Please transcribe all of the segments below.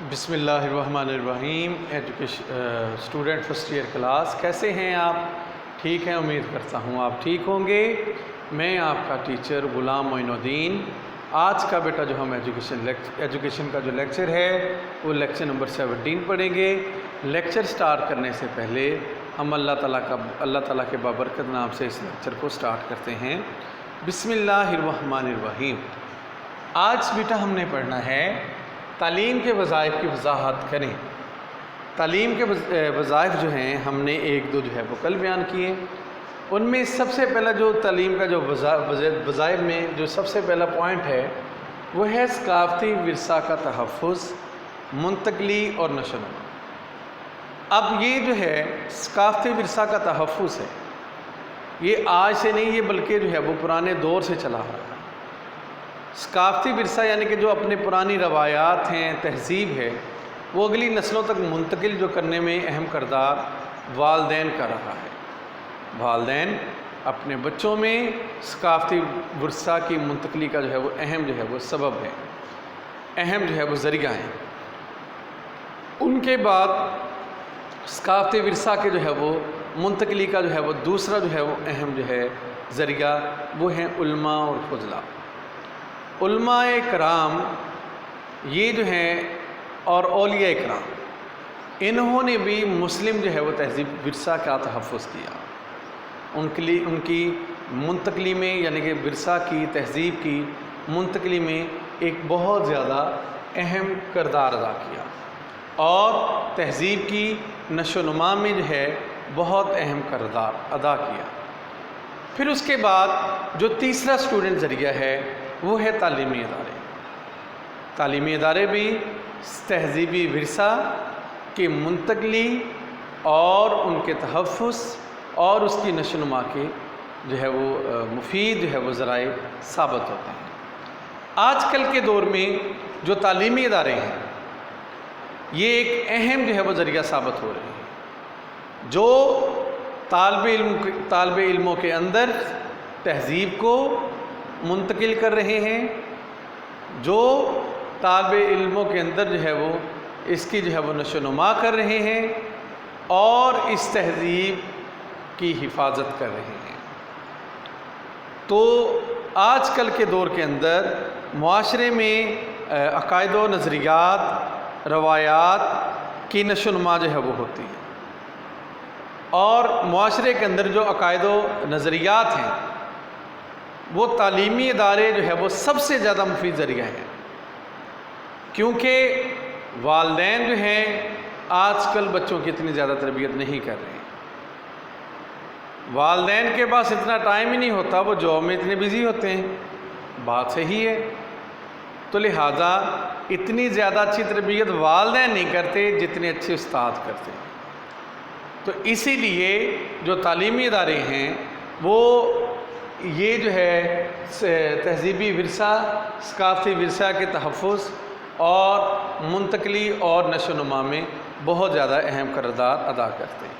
بسم اللہ الرحمن الرحیم۔ اسٹوڈنٹ فرسٹ ایئر کلاس، کیسے ہیں آپ؟ ٹھیک ہیں، امید کرتا ہوں آپ ٹھیک ہوں گے۔ میں آپ کا ٹیچر غلام معین الدین۔ آج کا بیٹا جو ہم ایجوکیشن کا جو لیکچر ہے وہ لیکچر نمبر 17 پڑھیں گے۔ لیکچر سٹارٹ کرنے سے پہلے ہم اللہ تعالیٰ کے بابرکت نام سے اس لیکچر کو سٹارٹ کرتے ہیں۔ بسم اللہ الرحمن الرحیم۔ آج بیٹا ہم نے پڑھنا ہے تعلیم کے وظائف کی وضاحت کریں۔ تعلیم کے وظائف جو ہیں ہم نے ایک دو جو ہے وہ کل بیان کیے۔ ان میں سب سے پہلا جو تعلیم کا جو وظائف میں جو سب سے پہلا پوائنٹ ہے وہ ہے ثقافتی ورثہ کا تحفظ، منتقلی اور نشو و نما۔ اب یہ جو ہے ثقافتی ورثہ کا تحفظ ہے، یہ آج سے نہیں، یہ بلکہ جو ہے وہ پرانے دور سے چلا آ رہا ہے۔ ثقافتی ورثہ یعنی کہ جو اپنے پرانی روایات ہیں، تہذیب ہے، وہ اگلی نسلوں تک منتقل جو کرنے میں اہم کردار والدین کا رہا ہے۔ والدین اپنے بچوں میں ثقافتی ورثہ کی منتقلی کا جو ہے وہ اہم جو ہے وہ سبب ہے، اہم جو ہے وہ ذریعہ ہیں۔ ان کے بعد ثقافتی ورثہ کے جو ہے وہ منتقلی کا جو ہے وہ دوسرا جو ہے وہ اہم جو ہے ذریعہ وہ ہیں علماء اور فضلاء۔ علماء کرام یہ جو ہیں اور اولیاء کرام، انہوں نے بھی مسلم جو ہے وہ تہذیب ورثہ کا تحفظ کیا۔ ان کی منتقلی میں یعنی کہ ورثہ کی تہذیب کی منتقلی میں ایک بہت زیادہ اہم کردار ادا کیا، اور تہذیب کی نشو و نما میں جو ہے بہت اہم کردار ادا کیا۔ پھر اس کے بعد جو تیسرا اسٹوڈنٹ ذریعہ ہے وہ ہے تعلیمی ادارے۔ تعلیمی ادارے بھی تہذیبی ورثہ کی منتقلی اور ان کے تحفظ اور اس کی نشو و نما کے جو ہے وہ مفید جو ہے وہ ذرائع ثابت ہوتے ہیں۔ آج کل کے دور میں جو تعلیمی ادارے ہیں یہ ایک اہم جو ہے وہ ذریعہ ثابت ہو رہے ہیں، جو طالب علموں کے اندر تہذیب کو منتقل کر رہے ہیں، جو طالب علموں کے اندر جو ہے وہ اس کی جو ہے وہ نشو و نما کر رہے ہیں اور اس تہذیب کی حفاظت کر رہے ہیں۔ تو آج کل کے دور کے اندر معاشرے میں عقائد و نظریات، روایات کی نشو و نما جو ہے وہ ہوتی ہے، اور معاشرے کے اندر جو عقائد و نظریات ہیں وہ تعلیمی ادارے جو ہے وہ سب سے زیادہ مفید ذریعہ ہیں، کیونکہ والدین جو ہیں آج کل بچوں کی اتنی زیادہ تربیت نہیں کر رہے ہیں۔ والدین کے پاس اتنا ٹائم ہی نہیں ہوتا، وہ جاب میں اتنے بزی ہوتے ہیں، بات صحیح ہے۔ تو لہٰذا اتنی زیادہ اچھی تربیت والدین نہیں کرتے جتنے اچھے استاد کرتے ہیں۔ تو اسی لیے جو تعلیمی ادارے ہیں وہ یہ جو ہے تہذیبی ورثہ، ثقافتی ورثہ کے تحفظ اور منتقلی اور نشو و نما میں بہت زیادہ اہم کردار ادا کرتے ہیں۔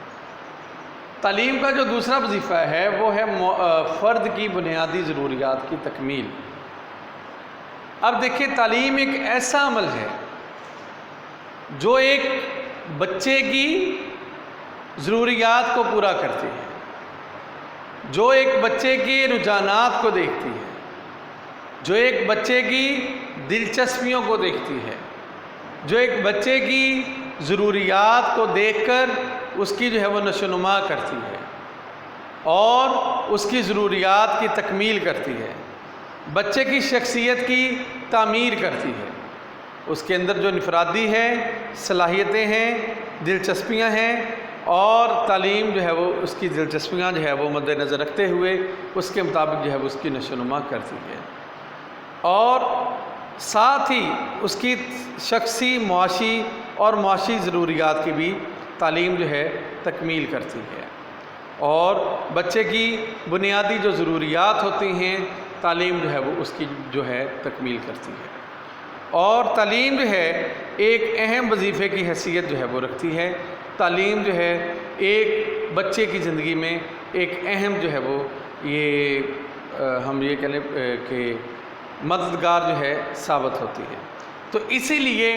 تعلیم کا جو دوسرا وظیفہ ہے وہ ہے فرد کی بنیادی ضروریات کی تکمیل۔ اب دیکھیں، تعلیم ایک ایسا عمل ہے جو ایک بچے کی ضروریات کو پورا کرتی ہے، جو ایک بچے کے رجحانات کو دیکھتی ہے، جو ایک بچے کی دلچسپیوں کو دیکھتی ہے، جو ایک بچے کی ضروریات کو دیکھ کر اس کی جو ہے وہ نشو و نما کرتی ہے اور اس کی ضروریات کی تکمیل کرتی ہے، بچے کی شخصیت کی تعمیر کرتی ہے، اس کے اندر جو انفرادی ہے، صلاحیتیں ہیں، دلچسپیاں ہیں، اور تعلیم جو ہے وہ اس کی دلچسپیاں جو ہے وہ مد نظر رکھتے ہوئے اس کے مطابق جو ہے وہ اس کی نشو و نما کرتی ہے، اور ساتھ ہی اس کی شخصی، معاشی اور معاشی ضروریات کی بھی تعلیم جو ہے تکمیل کرتی ہے، اور بچے کی بنیادی جو ضروریات ہوتی ہیں تعلیم جو ہے وہ اس کی جو ہے تکمیل کرتی ہے، اور تعلیم جو ہے ایک اہم وظیفے کی حیثیت جو ہے وہ رکھتی ہے۔ تعلیم جو ہے ایک بچے کی زندگی میں ایک اہم جو ہے وہ ہم یہ کہہ لیں کہ مددگار جو ہے ثابت ہوتی ہے۔ تو اسی لیے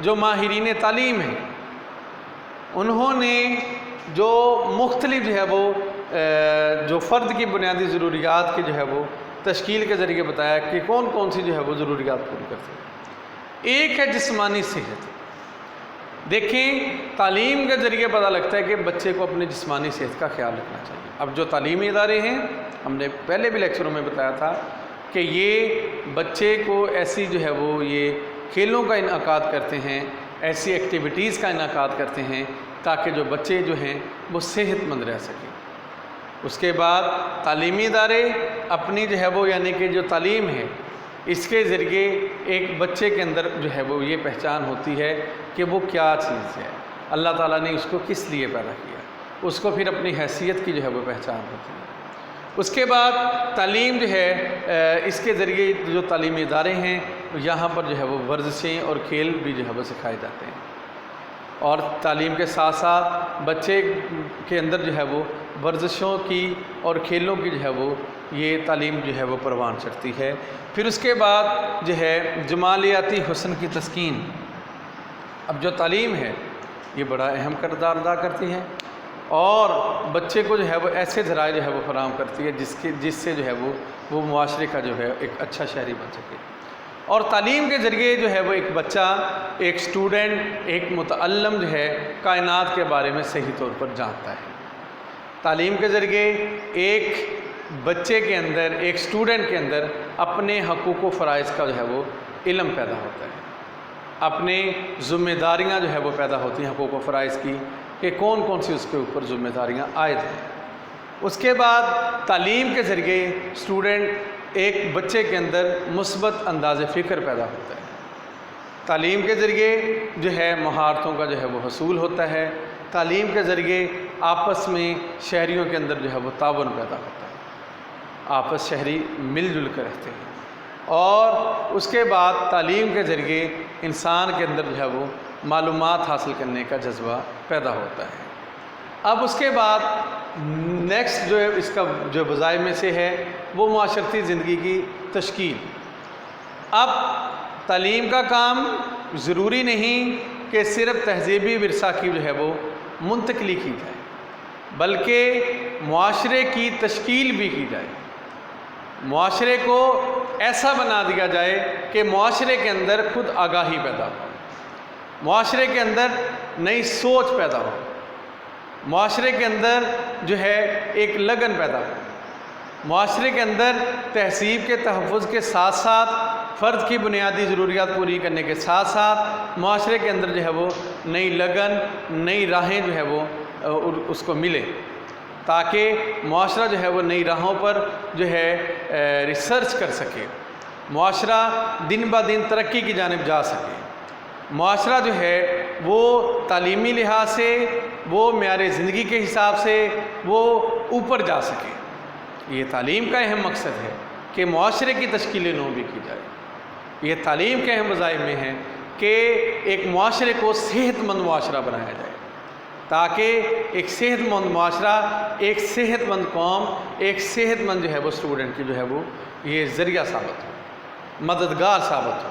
جو ماہرین تعلیم ہیں انہوں نے جو مختلف جو ہے وہ جو فرد کی بنیادی ضروریات کی جو ہے وہ تشکیل کے ذریعے بتایا کہ کون کون سی جو ہے وہ ضروریات پوری کرتے ہیں۔ ایک ہے جسمانی صحت۔ دیکھیں تعلیم کے ذریعے پتہ لگتا ہے کہ بچے کو اپنے جسمانی صحت کا خیال رکھنا چاہیے۔ اب جو تعلیمی ادارے ہیں، ہم نے پہلے بھی لیکچروں میں بتایا تھا کہ یہ بچے کو ایسی جو ہے وہ یہ کھیلوں کا انعقاد کرتے ہیں، ایسی ایکٹیویٹیز کا انعقاد کرتے ہیں تاکہ جو بچے جو ہیں وہ صحت مند رہ سکیں۔ اس کے بعد تعلیمی ادارے اپنی جو ہے وہ یعنی کہ جو تعلیم ہے اس کے ذریعے ایک بچے کے اندر جو ہے وہ یہ پہچان ہوتی ہے کہ وہ کیا چیز ہے، اللہ تعالیٰ نے اس کو کس لیے پیدا کیا، اس کو پھر اپنی حیثیت کی جو ہے وہ پہچان ہوتی ہے۔ اس کے بعد تعلیم جو ہے اس کے ذریعے جو تعلیمی ادارے ہیں یہاں پر جو ہے وہ ورزشیں اور کھیل بھی جو ہے وہ سکھائے جاتے ہیں، اور تعلیم کے ساتھ ساتھ بچے کے اندر جو ہے وہ ورزشوں کی اور کھیلوں کی جو ہے وہ یہ تعلیم جو ہے وہ پروان چڑھتی ہے۔ پھر اس کے بعد جو ہے جمالیاتی حسن کی تسکین۔ اب جو تعلیم ہے یہ بڑا اہم کردار ادا کرتی ہے اور بچے کو جو ہے وہ ایسے ذرائع جو ہے وہ فراہم کرتی ہے جس سے جو ہے وہ معاشرے کا جو ہے ایک اچھا شہری بن سکے۔ اور تعلیم کے ذریعے جو ہے وہ ایک بچہ، ایک اسٹوڈنٹ، ایک متعلم جو ہے کائنات کے بارے میں صحیح طور پر جانتا ہے۔ تعلیم کے ذریعے ایک بچے کے اندر، ایک اسٹوڈنٹ کے اندر اپنے حقوق و فرائض کا جو ہے وہ علم پیدا ہوتا ہے، اپنے ذمہ داریاں جو ہے وہ پیدا ہوتی ہیں حقوق و فرائض کی کہ کون کون سی اس کے اوپر ذمہ داریاں عائد ہیں۔ اس کے بعد تعلیم کے ذریعے اسٹوڈنٹ ایک بچے کے اندر مثبت انداز فکر پیدا ہوتا ہے۔ تعلیم کے ذریعے جو ہے مہارتوں کا جو ہے وہ حصول ہوتا ہے۔ تعلیم کے ذریعے آپس میں شہریوں کے اندر جو ہے وہ تعاون پیدا ہوتا ہے، آپس شہری مل جل کر رہتے ہیں۔ اور اس کے بعد تعلیم کے ذریعے انسان کے اندر جو ہے وہ معلومات حاصل کرنے کا جذبہ پیدا ہوتا ہے۔ اب اس کے بعد نیکسٹ جو ہے اس کا جو وظائف میں سے ہے وہ معاشرتی زندگی کی تشکیل۔ اب تعلیم کا کام ضروری نہیں کہ صرف تہذیبی ورثہ کی جو ہے وہ منتقلی کی جائے، بلکہ معاشرے کی تشکیل بھی کی جائے۔ معاشرے کو ایسا بنا دیا جائے کہ معاشرے کے اندر خود آگاہی پیدا ہو، معاشرے کے اندر نئی سوچ پیدا ہو، معاشرے کے اندر جو ہے ایک لگن پیدا ہو، معاشرے کے اندر تہذیب کے تحفظ کے ساتھ ساتھ فرد کی بنیادی ضروریات پوری کرنے کے ساتھ ساتھ معاشرے کے اندر جو ہے وہ نئی لگن، نئی راہیں جو ہے وہ اس کو ملے، تاکہ معاشرہ جو ہے وہ نئی راہوں پر جو ہے ریسرچ کر سکے، معاشرہ دن بہ دن ترقی کی جانب جا سکے، معاشرہ جو ہے وہ تعلیمی لحاظ سے، وہ معیار زندگی کے حساب سے وہ اوپر جا سکے۔ یہ تعلیم کا اہم مقصد ہے کہ معاشرے کی تشکیل نو بھی کی جائے۔ یہ تعلیم کے اہم وظائف میں ہے کہ ایک معاشرے کو صحت مند معاشرہ بنایا جائے، تاکہ ایک صحت مند معاشرہ، ایک صحت مند قوم، ایک صحت مند جو ہے وہ اسٹوڈنٹ کی جو ہے وہ یہ ذریعہ ثابت ہو، مددگار ثابت ہو۔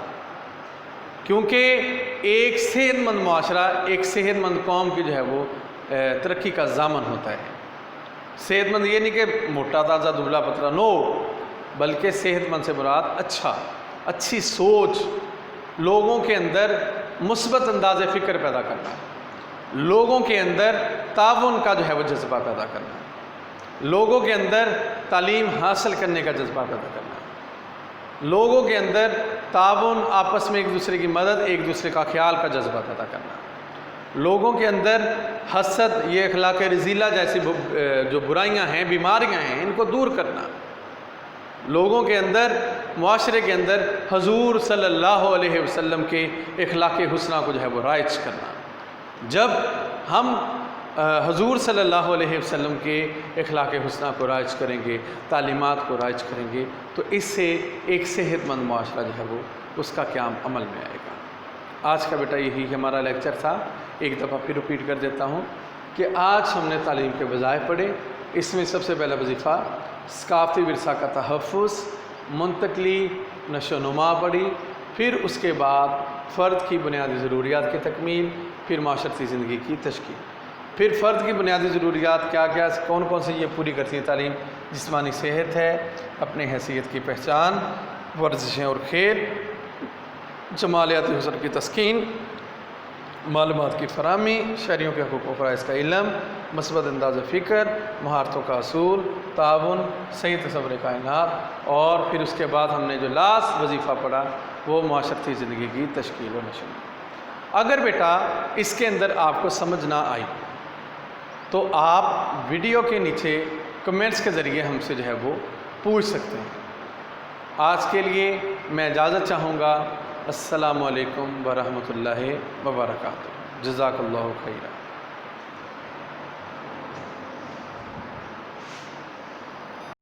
کیونکہ ایک صحت مند معاشرہ، ایک صحت مند قوم کی جو ہے وہ ترقی کا ضامن ہوتا ہے۔ صحت مند یہ نہیں کہ موٹا تازہ دبلا پتلا، نو، بلکہ صحت مند سے مراد اچھی سوچ، لوگوں کے اندر مثبت انداز فکر پیدا کرنا، لوگوں کے اندر تعاون کا جو ہے وہ جذبہ پیدا کرنا، لوگوں کے اندر تعلیم حاصل کرنے کا جذبہ پیدا کرنا، لوگوں کے اندر تعاون، آپس میں ایک دوسرے کی مدد، ایک دوسرے کا خیال کا جذبہ پیدا کرنا، لوگوں کے اندر حسد، یہ اخلاق رذیلہ جیسی جو برائیاں ہیں، بیماریاں ہیں، ان کو دور کرنا، لوگوں کے اندر، معاشرے کے اندر حضور صلی اللہ علیہ وسلم کے اخلاق حسنہ کو جو ہے وہ رائج کرنا۔ جب ہم حضور صلی اللہ علیہ وسلم کے اخلاق حسنہ کو رائج کریں گے، تعلیمات کو رائج کریں گے، تو اس سے ایک صحت مند معاشرہ جو ہے وہ اس کا قیام عمل میں آئے گا۔ آج کا بیٹا یہی ہمارا لیکچر تھا۔ ایک دفعہ پھر ریپیٹ کر دیتا ہوں کہ آج ہم نے تعلیم کے وظائف پڑھے۔ اس میں سب سے پہلا وظیفہ ثقافتی ورثہ کا تحفظ، منتقلی، نشو و نما پڑھی۔ پھر اس کے بعد فرد کی بنیادی ضروریات کی تکمیل، پھر معاشرتی زندگی کی تشکیل۔ پھر فرد کی بنیادی ضروریات کیا کیا کون کون سی یہ پوری کرتی ہے تعلیم؟ جسمانی صحت ہے، اپنے حیثیت کی پہچان، ورزشیں اور کھیل، جمالیاتی حسن کی تسکین، معلومات کی فراہمی، شہریوں کے حقوق و فرائض کا علم، مثبت انداز فکر، مہارتوں کا اصول، تعاون، صحیح تصور کائنات، اور پھر اس کے بعد ہم نے جو لاسٹ وظیفہ پڑھا وہ معاشرتی زندگی کی تشکیل و نشو۔ اگر بیٹا اس کے اندر آپ کو سمجھ نہ آئی تو آپ ویڈیو کے نیچے کمنٹس کے ذریعے ہم سے جو ہے وہ پوچھ سکتے ہیں۔ آج کے لیے میں اجازت چاہوں گا۔ السلام علیکم ورحمۃ اللہ وبرکاتہ۔ جزاک اللہ خیرہ۔